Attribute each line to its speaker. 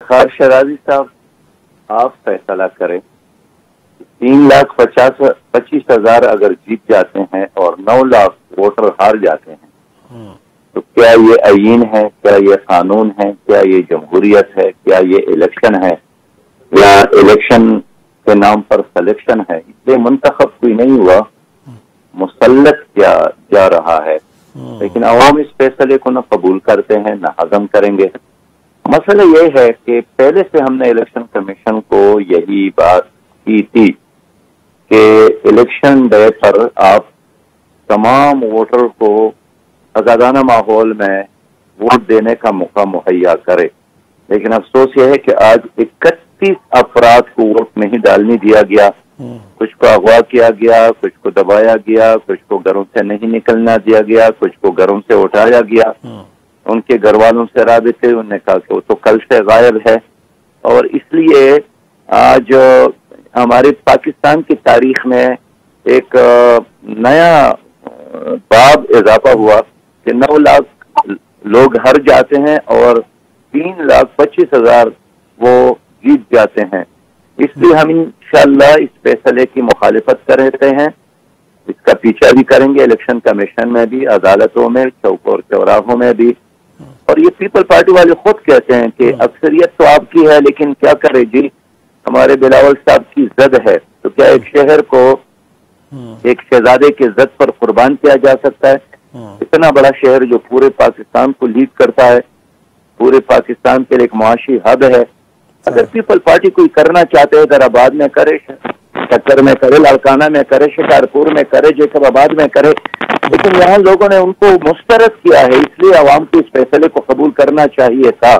Speaker 1: خار شرازی صاحب آپ فیصلہ کریں. 3,25,000 اگر جیت جاتے ہیں اور 9 لاکھ ووٹر ہار جاتے ہیں تو کیا یہ آئین ہے, کیا یہ قانون ہے, کیا یہ جمہوریت ہے, کیا یہ الیکشن ہے, یا الیکشن کے نام پر سلیکشن ہے؟ اس لیے منتخب کوئی نہیں ہوا, مسلط جا رہا ہے. لیکن عوام اس فیصلے کو نہ قبول کرتے ہیں نہ ہضم کریں گے. مسئلہ یہ ہے کہ پہلے سے ہم نے الیکشن کمیشن کو یہی بات کی تھی کہ الیکشن ڈے پر آپ تمام ووٹر کو آزادانہ ماحول میں ووٹ دینے کا موقع مہیا کرے. لیکن افسوس یہ ہے کہ آج 31 افراد کو ووٹ نہیں ڈالنے دیا گیا. کچھ کو اغوا کیا گیا, کچھ کو دبایا گیا, کچھ کو گھروں سے نہیں نکلنا دیا گیا, کچھ کو گھروں سے اٹھایا گیا. ان کے گھر والوں سے رابطے, انہوں نے کہا کہ وہ تو کل سے غائب ہے. اور اس لیے آج ہمارے پاکستان کی تاریخ میں ایک نیا باب اضافہ ہوا کہ 9 لاکھ لوگ ہر جاتے ہیں اور 3,25,000 وہ جیت جاتے ہیں. اس لیے ہم انشاءاللہ اس فیصلے کی مخالفت کر رہے ہیں. اس کا پیچھا بھی کریں گے الیکشن کمیشن میں بھی, عدالتوں میں, چوک اور چوراہوں میں بھی. اور یہ پیپل پارٹی والے خود کہتے ہیں کہ اکثریت تو آپ کی ہے لیکن کیا کرے جی, ہمارے بلاول صاحب کی زد ہے. تو کیا ایک شہر کو ایک شہزادے کے زد پر قربان کیا جا سکتا ہے؟ اتنا بڑا شہر جو پورے پاکستان کو لیڈ کرتا ہے, پورے پاکستان کے لیے ایک معاشی ہب ہے. اگر پیپل پارٹی کوئی کرنا چاہتے ہیں حیدر آباد میں کرے, ٹکر میں کرے, لاڑکانہ میں کرے, شکارپور میں کرے, جیکب آباد میں کرے. لیکن یہاں لوگوں نے ان کو مسترد کیا ہے, اس لیے عوام کو اس فیصلے کو قبول کرنا چاہیے تھا.